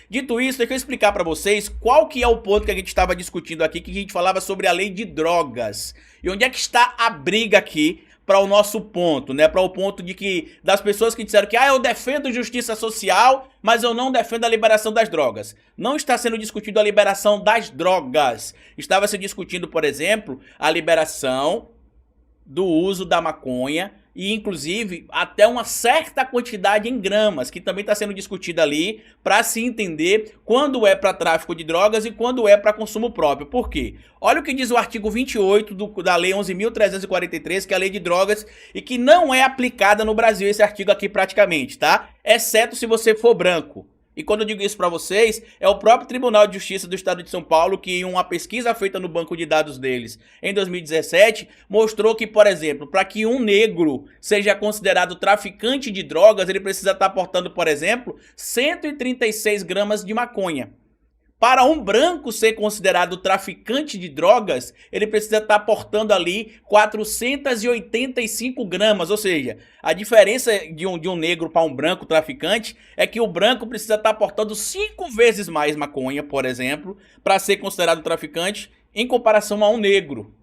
Dito isso, deixa eu explicar para vocês qual que é o ponto que a gente estava discutindo aqui, que a gente falava sobre a lei de drogas. E onde é que está a briga aqui para o nosso ponto, né? Para o ponto de que das pessoas que disseram que eu defendo justiça social, mas eu não defendo a liberação das drogas. Não está sendo discutido a liberação das drogas. Estava se discutindo, por exemplo, a liberação do uso da maconha e inclusive até uma certa quantidade em gramas, que também está sendo discutida ali para se entender quando é para tráfico de drogas e quando é para consumo próprio. Por quê? Olha o que diz o artigo 28 da lei 11.343, que é a lei de drogas e que não é aplicada no Brasil esse artigo aqui praticamente, tá? Exceto se você for branco. E quando eu digo isso para vocês, é o próprio Tribunal de Justiça do Estado de São Paulo que em uma pesquisa feita no banco de dados deles em 2017, mostrou que, por exemplo, para que um negro seja considerado traficante de drogas, ele precisa estar portando, por exemplo, 136 gramas de maconha. Para um branco ser considerado traficante de drogas, ele precisa estar portando ali 485 gramas, ou seja, a diferença de um negro para um branco traficante é que o branco precisa estar portando 5 vezes mais maconha, por exemplo, para ser considerado traficante em comparação a um negro.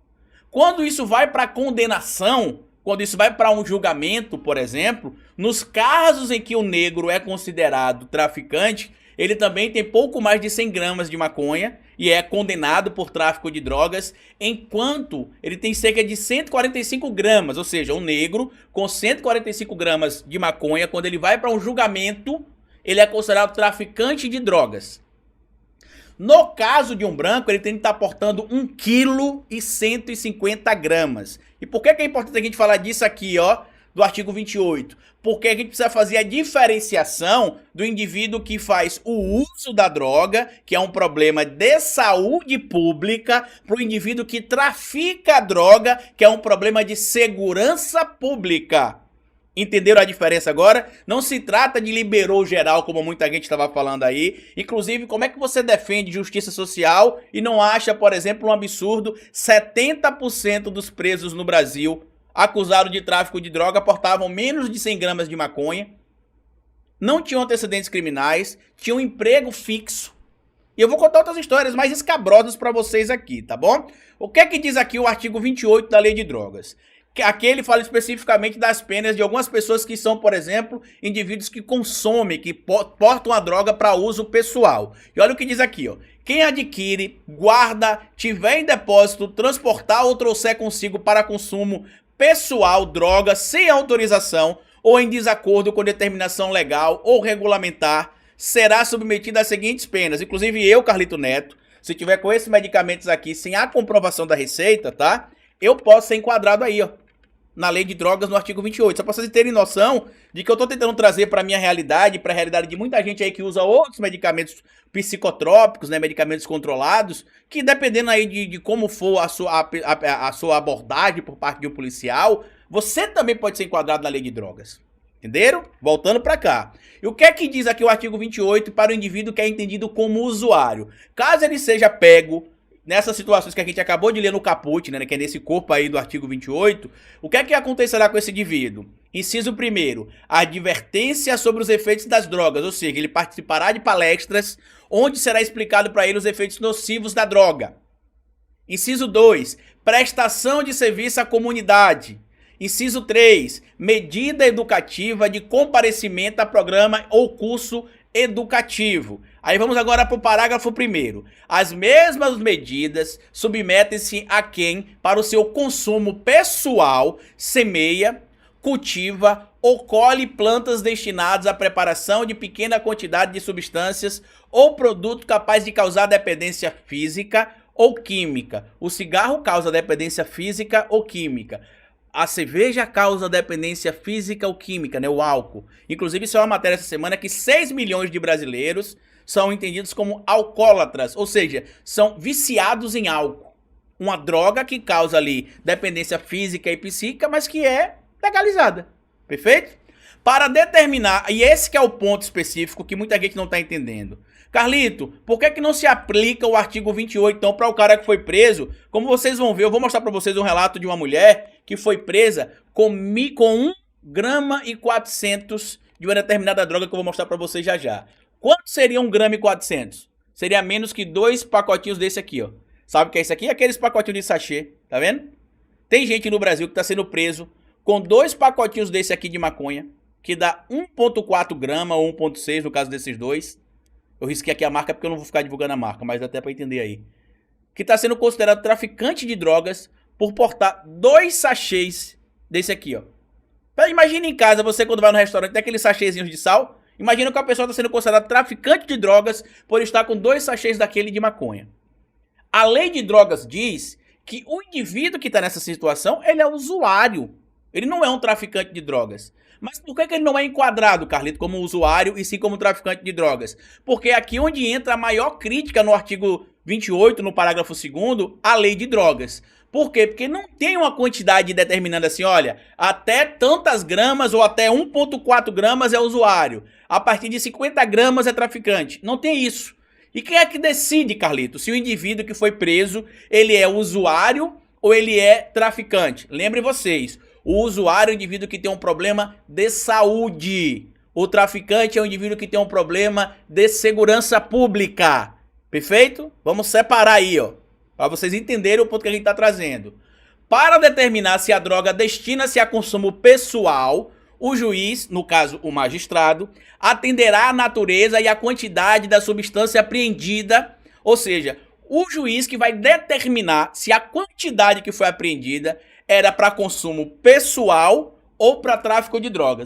Quando isso vai para condenação, quando isso vai para um julgamento, por exemplo, nos casos em que o negro é considerado traficante, ele também tem pouco mais de 100 gramas de maconha e é condenado por tráfico de drogas, enquanto ele tem cerca de 145 gramas, ou seja, um negro com 145 gramas de maconha, quando ele vai para um julgamento, ele é considerado traficante de drogas. No caso de um branco, ele tem que estar portando 1,150 kg. E por que é importante a gente falar disso aqui, do artigo 28? Porque a gente precisa fazer a diferenciação do indivíduo que faz o uso da droga, que é um problema de saúde pública, para o indivíduo que trafica a droga, que é um problema de segurança pública. Entenderam a diferença agora? Não se trata de liberou geral, como muita gente estava falando aí. Inclusive, como é que você defende justiça social e não acha, por exemplo, um absurdo 70% dos presos no Brasil acusados de tráfico de droga portavam menos de 100 gramas de maconha, não tinham antecedentes criminais, tinham um emprego fixo. E eu vou contar outras histórias mais escabrosas para vocês aqui, tá bom? O que é que diz aqui o artigo 28 da lei de drogas? Aqui ele fala especificamente das penas de algumas pessoas que são, por exemplo, indivíduos que consomem, que portam a droga para uso pessoal. E olha o que diz aqui, quem adquire, guarda, tiver em depósito, transportar ou trouxer consigo para consumo pessoal droga sem autorização ou em desacordo com determinação legal ou regulamentar, será submetido às seguintes penas. Inclusive eu, Carlito Neto, se tiver com esses medicamentos aqui sem a comprovação da receita, tá? Eu posso ser enquadrado aí, na lei de drogas no artigo 28. Só para vocês terem noção de que eu tô tentando trazer para minha realidade, para a realidade de muita gente aí que usa outros medicamentos psicotrópicos, né, medicamentos controlados, que dependendo aí de como for a sua abordagem por parte de um policial, você também pode ser enquadrado na lei de drogas. Entenderam? Voltando para cá. E o que é que diz aqui o artigo 28 para o indivíduo que é entendido como usuário? Caso ele seja pego nessas situações que a gente acabou de ler no caput, né, que é nesse corpo aí do artigo 28, o que é que acontecerá com esse indivíduo? Inciso 1º, advertência sobre os efeitos das drogas, ou seja, ele participará de palestras onde será explicado para ele os efeitos nocivos da droga. Inciso 2, prestação de serviço à comunidade. Inciso 3, medida educativa de comparecimento a programa ou curso educativo. Aí vamos agora para o parágrafo 1º. As mesmas medidas submetem-se a quem, para o seu consumo pessoal, semeia, cultiva ou colhe plantas destinadas à preparação de pequena quantidade de substâncias ou produto capaz de causar dependência física ou química. O cigarro causa dependência física ou química. A cerveja causa dependência física ou química, né? O álcool. Inclusive, isso é uma matéria essa semana que 6 milhões de brasileiros são entendidos como alcoólatras, ou seja, são viciados em álcool. Uma droga que causa ali dependência física e psíquica, mas que é legalizada. Perfeito? Para determinar, e esse que é o ponto específico que muita gente não está entendendo. Carlito, por que não se aplica o artigo 28 então para o cara que foi preso? Como vocês vão ver, eu vou mostrar para vocês um relato de uma mulher que foi presa com 1,4 grama de uma determinada droga que eu vou mostrar para vocês já já. Quanto seria 1,4 g? Seria menos que 2 pacotinhos desse aqui, ó. Sabe o que é isso aqui? Aqueles pacotinhos de sachê, tá vendo? Tem gente no Brasil que tá sendo preso com 2 pacotinhos desse aqui de maconha, que dá 1,4 grama ou 1,6 no caso desses dois. Eu risquei aqui a marca porque eu não vou ficar divulgando a marca, mas dá até pra entender aí. Que tá sendo considerado traficante de drogas por portar 2 sachês desse aqui, ó. Imagina em casa, você quando vai no restaurante, tem aqueles sachêzinhos de sal. Imagina que a pessoa tá sendo considerada traficante de drogas por estar com 2 sachês daquele de maconha. A lei de drogas diz que o indivíduo que tá nessa situação, ele é usuário. Ele não é um traficante de drogas. Mas por que ele não é enquadrado, Carlito, como usuário e sim como traficante de drogas? Porque é aqui onde entra a maior crítica no artigo 28, no parágrafo 2º, a lei de drogas. Por quê? Porque não tem uma quantidade determinando assim, olha, até tantas gramas ou até 1,4 gramas é usuário. A partir de 50 gramas é traficante. Não tem isso. E quem é que decide, Carlito, se o indivíduo que foi preso, ele é usuário ou ele é traficante? Lembrem vocês, o usuário é o indivíduo que tem um problema de saúde. O traficante é o indivíduo que tem um problema de segurança pública. Perfeito? Vamos separar aí, ó, para vocês entenderem o ponto que a gente está trazendo. Para determinar se a droga destina-se a consumo pessoal, o juiz, no caso o magistrado, atenderá à natureza e à quantidade da substância apreendida, ou seja, o juiz que vai determinar se a quantidade que foi apreendida era para consumo pessoal ou para tráfico de drogas.